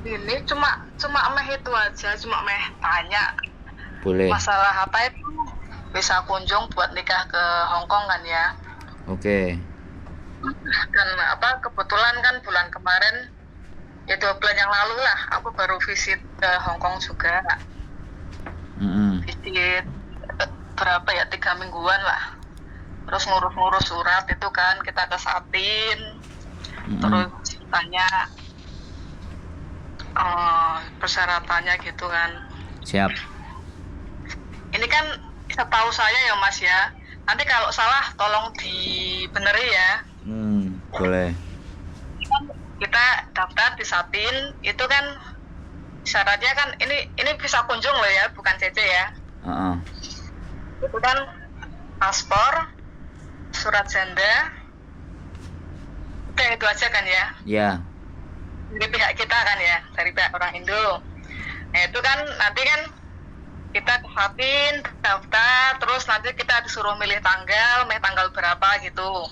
Ini cuma meh itu aja, cuma meh tanya Boleh. masalah apa itu bisa kunjung buat nikah ke Hong Kong kan ya. Oke. Dan apa kebetulan kan bulan kemarin ya 2 bulan yang lalu lah aku baru visit ke Hong Kong juga. Mm-mm. Visit berapa ya 3 mingguan lah. Terus ngurus-ngurus surat itu kan kita ke Satin. Mm-mm. Terus tanya persyaratannya gitu kan. Siap. Ini kan setahu saya ya Mas ya. Nanti kalau salah tolong dibeneri ya. Boleh. Kita daftar di Satin itu kan syaratnya kan ini bisa kunjung loh ya, bukan CC ya. Uh-uh. Itu kan paspor, surat janda, udah itu aja kan ya. Ya. Dari pihak kita kan ya, dari pihak orang Indo. Nah itu kan nanti kan kita ke Satin, daftar, terus nanti kita disuruh milih tanggal berapa gitu.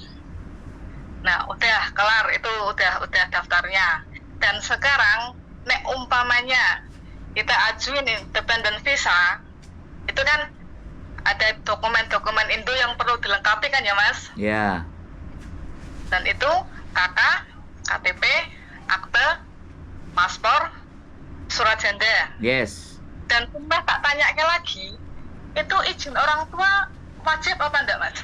Nah udah kelar itu udah daftarnya. Dan sekarang nek umpamanya kita ajuin independent visa, itu kan ada dokumen-dokumen Indo yang perlu dilengkapi kan ya Mas? Ya. Dan itu KK, KTP, akte, paspor, surat janda. Yes. Dan tak tanya lagi, itu izin orang tua wajib apa enggak Mas?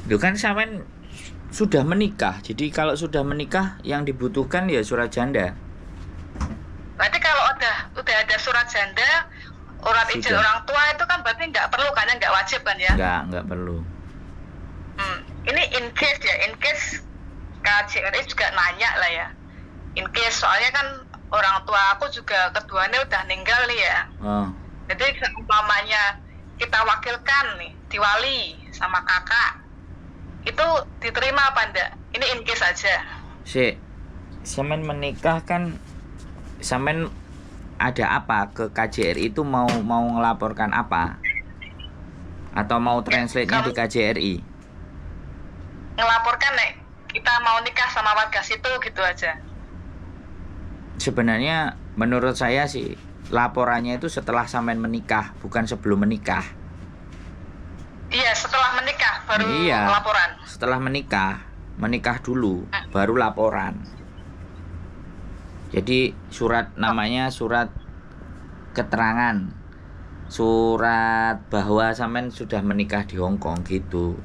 Itu kan sampean sudah menikah. Jadi kalau sudah menikah yang dibutuhkan ya surat janda. Berarti kalau udah ada surat janda, surat izin Sudah. orang tua itu kan berarti nggak perlu kan ya, nggak wajib kan ya? Enggak perlu. Ini in case ya, in case KJRI juga nanya lah ya. In case soalnya kan orang tua aku juga keduanya udah meninggal nih ya. Oh. Jadi umpamanya kita wakilkan nih, diwali sama kakak, itu diterima apa enggak? Ini in case aja. Sampean menikah kan sampean ada apa ke KJRI itu mau ngelaporkan apa? Atau mau translate-nya di KJRI? Ngelaporkan nih, kita mau nikah sama warga situ gitu aja. Sebenarnya menurut saya sih laporannya itu setelah sampean menikah, bukan sebelum menikah. Iya, setelah menikah baru Iya. laporan. Setelah menikah dulu baru laporan. Jadi surat namanya surat keterangan, surat bahwa sampean sudah menikah di Hong Kong gitu.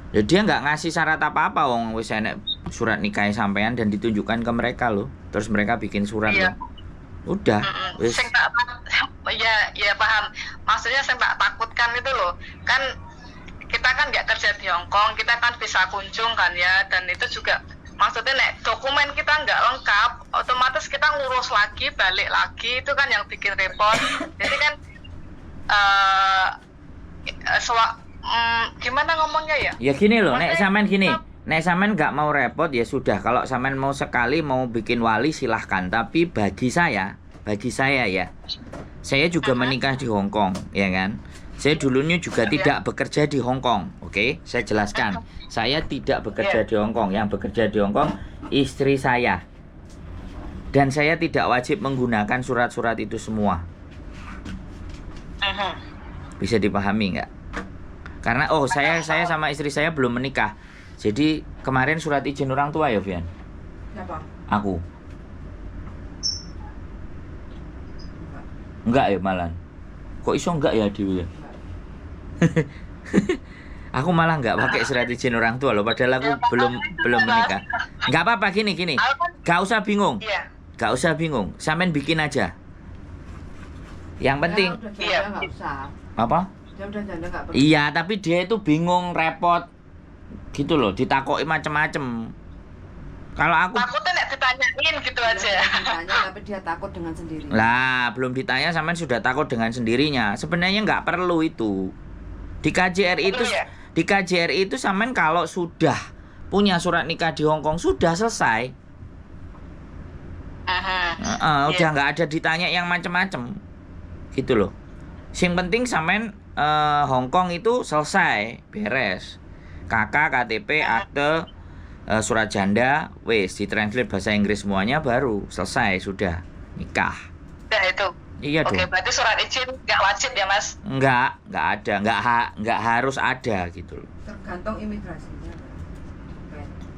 Ya dia nggak ngasih syarat apa-apa wong wis enek surat nikahnya sampean dan ditunjukkan ke mereka loh. Terus mereka bikin surat Iya. loh. Udah. Wis. Ya paham. Maksudnya saya tak takutkan itu loh. Kan kita kan nggak kerja di Hong Kong, kita kan bisa kunjung kan ya, dan itu juga maksudnya nek dokumen kita nggak lengkap, otomatis kita ngurus lagi, balik lagi, itu kan yang bikin repot. Jadi kan gimana ngomongnya ya? Ya gini loh, nek Maksudnya, sampean gini. Nek sampean nggak mau repot ya sudah. Kalau sampean mau sekali mau bikin wali silahkan. Tapi bagi saya ya, saya juga menikah di Hong Kong, ya kan? Saya dulunya juga tidak bekerja di Hong Kong, oke? Saya jelaskan. Saya tidak bekerja di Hong Kong. Yang bekerja di Hong Kong istri saya. Dan saya tidak wajib menggunakan surat-surat itu semua. Bisa dipahami nggak? Karena saya sama istri saya belum menikah. Jadi kemarin surat izin orang tua ya, Vian? Siapa? Aku. Enggak ya malah. Kok iso enggak ya Dewi ya? Aku malah enggak pakai surat izin orang tua loh, padahal aku belum menikah. Enggak apa-apa gini. Enggak usah bingung. Iya. Enggak usah bingung. Sampean bikin aja. Yang penting Iya, nggak usah. apa? Dia udah janda nggak perlu. Iya, tapi dia itu bingung, repot. Gitu loh, ditakoki macem-macem. Kalau aku Takutnya nek ditanyain gitu Dia aja. udah ditanya, tapi dia takut dengan sendiri. lah belum ditanya sampean sudah takut dengan sendirinya. Sebenarnya nggak perlu itu. Di KJRI itu Perlu ya? di KJRI itu sampean kalau sudah punya surat nikah di Hong Kong sudah selesai. Udah nggak ada ditanya yang macem-macem. Gitu loh. Yang penting sampean Hong Kong itu selesai, beres. KK, KTP, akte, surat janda, wes ditranslate bahasa Inggris semuanya, baru selesai, sudah nikah. Udah itu. Iya Oke, dong. berarti surat izin nggak wajib ya Mas? Nggak ada, nggak harus ada gitu loh. Tergantung imigrasinya.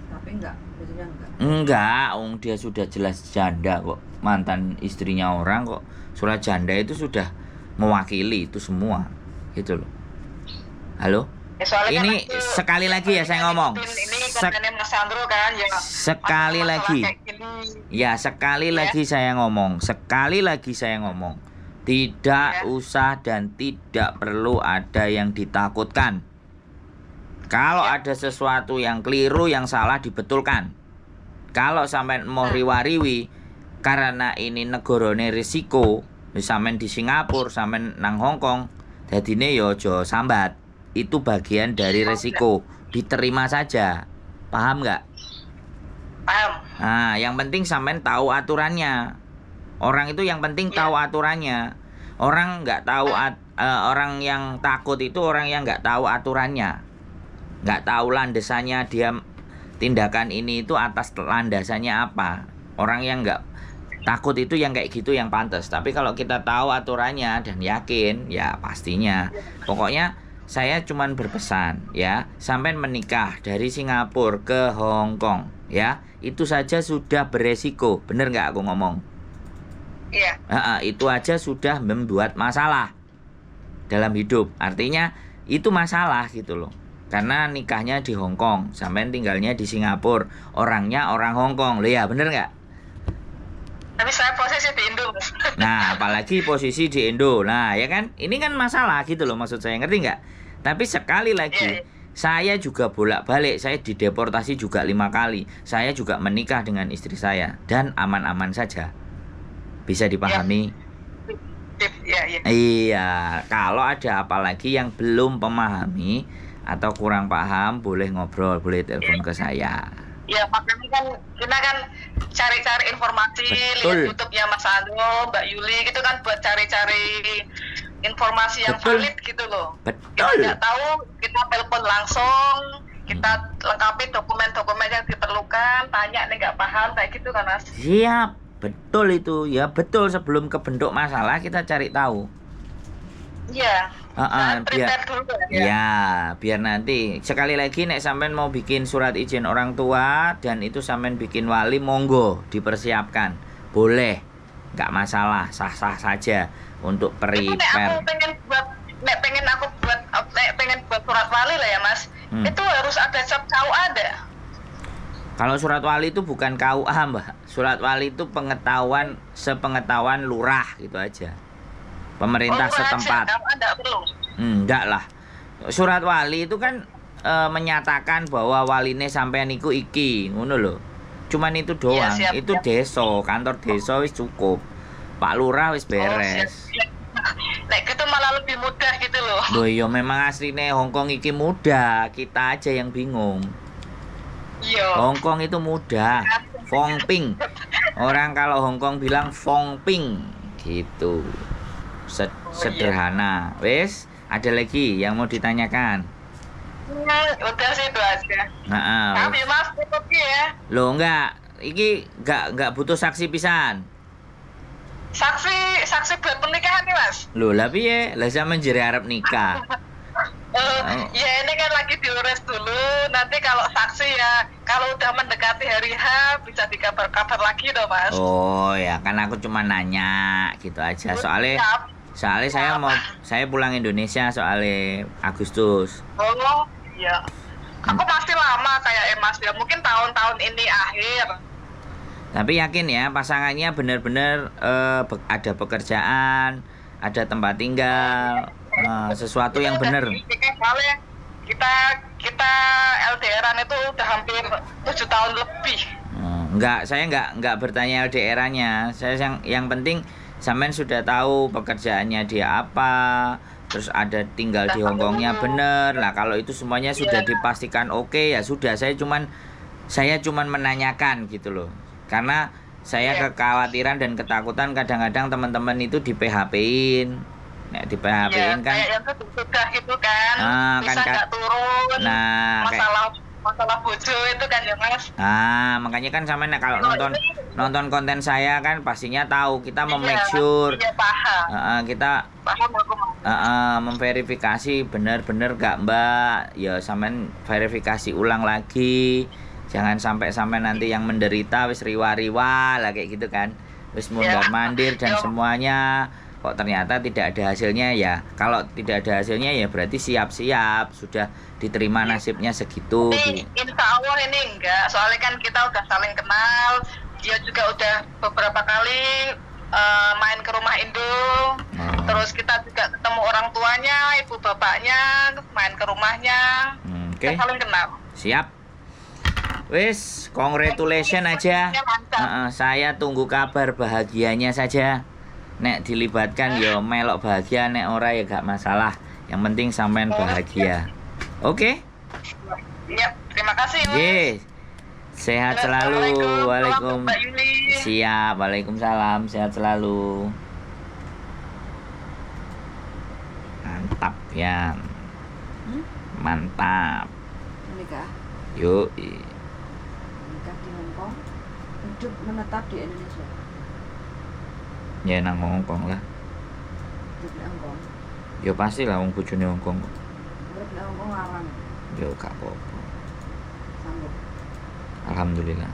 Tapi enggak, biasanya enggak. Enggak, dia sudah jelas janda kok, mantan istrinya orang kok. Surat janda itu sudah mewakili itu semua, gitu loh. Halo? Ya, soalnya Ini kan aku- sekali lagi ya saya ngomong. Ini kontennya Mas Sandro kan ya. Sekali masalah lagi. kayak gini. Ya, sekali Ya. lagi saya ngomong. Sekali lagi saya ngomong. Tidak Ya. usah dan tidak perlu ada yang ditakutkan. Kalau Ya. ada sesuatu yang keliru, yang salah dibetulkan. Kalau sampai mau riwariwi karena ini negarane risiko, sampean di Singapura, sampean nang Hong Kong, dadine yo aja sambat. Itu bagian dari risiko. Diterima saja. Paham nggak? Paham? Nah, yang penting sampean tahu aturannya. Orang itu yang penting Iya. tahu aturannya. Orang nggak tahu orang yang takut itu orang yang nggak tahu aturannya. Nggak tahu landasannya dia tindakan ini itu atas landasannya apa. Orang yang nggak takut itu yang kayak gitu yang pantas. Tapi kalau kita tahu aturannya dan yakin, ya pastinya. Pokoknya saya cuman berpesan ya, sampai menikah dari Singapura ke Hong Kong ya, itu saja sudah beresiko. Bener nggak aku ngomong? Iya. Itu aja sudah membuat masalah dalam hidup. Artinya itu masalah gitu loh. Karena nikahnya di Hong Kong, sampai tinggalnya di Singapura, orangnya orang Hong Kong. Loh ya, bener nggak? Tapi saya posisi di Indo. Mas. Nah, apalagi posisi di Indo. Nah, ya kan? Ini kan masalah gitu loh, maksud saya, ngerti nggak? Tapi sekali lagi, Iya. saya juga bolak-balik, saya dideportasi juga 5 kali. Saya juga menikah dengan istri saya dan aman-aman saja. Bisa dipahami? Iya. Iya, kalau ada apa lagi yang belum memahami atau kurang paham, boleh ngobrol, boleh telepon ke saya. Ya makanya kan kita kan cari-cari informasi, Betul. lihat YouTube-nya Mas Andro, Mbak Yuli gitu kan buat cari-cari informasi yang Betul. valid gitu loh. Kita Betul. nggak tahu, kita telepon langsung, kita lengkapi dokumen-dokumen yang diperlukan, tanya nih nggak paham kayak gitu kan Mas. Siap, betul itu. Ya betul, sebelum kebentuk masalah kita cari tahu. Iya. Biar Prepare dulu ya. ya, biar nanti sekali lagi nek sampean mau bikin surat izin orang tua dan itu sampean bikin wali, monggo dipersiapkan. Boleh. Nggak masalah, sah-sah saja untuk Itu nek aku prepare. pengen buat surat wali lah ya Mas. Itu harus ada cap KUA ada. Kalau surat wali itu bukan KUA, Mbak. Surat wali itu sepengetahuan lurah gitu aja. Pemerintah setempat. Ada perlu. Enggak lah. Surat wali itu kan menyatakan bahwa waline sampean iku iki, ngono lho. Cuman itu doang. Iya, siap, Itu siap. desa, kantor desa wis cukup. Pak Lurah wis beres. Nek gitu malah lebih mudah gitu loh. Loh iya memang asline Hongkong iki mudah, kita aja yang bingung. Iya. Hongkong itu mudah. Fong Ping. Orang kalau Hongkong bilang Fong Ping gitu. Sederhana. Wes, ada lagi yang mau ditanyakan? Udah sih itu aja. Nah, Tapi Mas tutup ya. Loh enggak, iki enggak butuh saksi pisan. Saksi buat pernikahan nih Mas. Loh lah piye? Lah sampean jere arep nikah. Ya ini kan lagi diurus dulu. Nanti kalau saksi ya, kalau udah mendekati hari H bisa dikabar-kabar lagi dong Mas. Oh ya, kan aku cuma nanya gitu aja. Soalnya saya pulang Indonesia soalnya Agustus. Oh iya. Aku masih lama kayak Mas ya. Mungkin tahun-tahun ini akhir. Tapi yakin ya pasangannya benar-benar ada pekerjaan, ada tempat tinggal, sesuatu yang benar. Soalnya kita LDRan itu udah hampir 7 tahun lebih. Saya enggak bertanya LDR-nya. Saya yang penting sampean sudah tahu pekerjaannya dia apa, terus ada tinggal di Hongkongnya bener lah. Kalau itu semuanya sudah dipastikan oke, ya sudah. Saya cuman menanyakan gitu loh. Karena saya kekhawatiran dan ketakutan kadang-kadang teman-teman itu di PHP-in. Nek di PHP-in kan kayak yang sudah gitu kan. Bisa kan nggak turun. nah masalah masalah bojo itu kan ya Mas. Ah, makanya kan sampean nek kalau nonton konten saya kan pastinya tahu kita mau make Iya, sure iya paham. kita Paham aku Mas. memverifikasi benar-benar gak Mbak, ya sampean verifikasi ulang lagi, jangan sampai nanti yang menderita wis riwa-riwa lah kayak gitu kan, wis mondar-mandir dan Ya. semuanya kok ternyata tidak ada hasilnya. Ya kalau tidak ada hasilnya ya berarti siap-siap sudah diterima nasibnya segitu. Ini insya Allah ini enggak, soalnya kan kita udah saling kenal, dia juga udah beberapa kali main ke rumah Indo, terus kita juga ketemu orang tuanya, ibu bapaknya, main ke rumahnya, Oke. kita saling kenal. Siap. Wis, congratulations aja. Saya tunggu kabar bahagianya saja. Nek dilibatkan yo melok bahagia, nek ora ya gak masalah. Yang penting sampean bahagia. Oke? Iya, terima kasih Mas. Yes. Sehat selalu. Waalaikum. Mbak Yuli. Siap. Waalaikumsalam. Sehat selalu. Mantap ya. Mantap. Menikah. Yuk. Menikah di Hong Kong. Hidup menetap di Indonesia. Ya nang Hongkong lah. Hidup di Hong Kong. Ya pasti lah wong bojone Hongkong. Hidup di Hong Kong larang. Ya gak apa-apa. Sanggup. Alhamdulillah.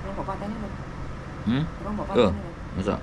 Kalau kok patahnya lho. Hmm? Kalau kok Oh, patahnya lho. masa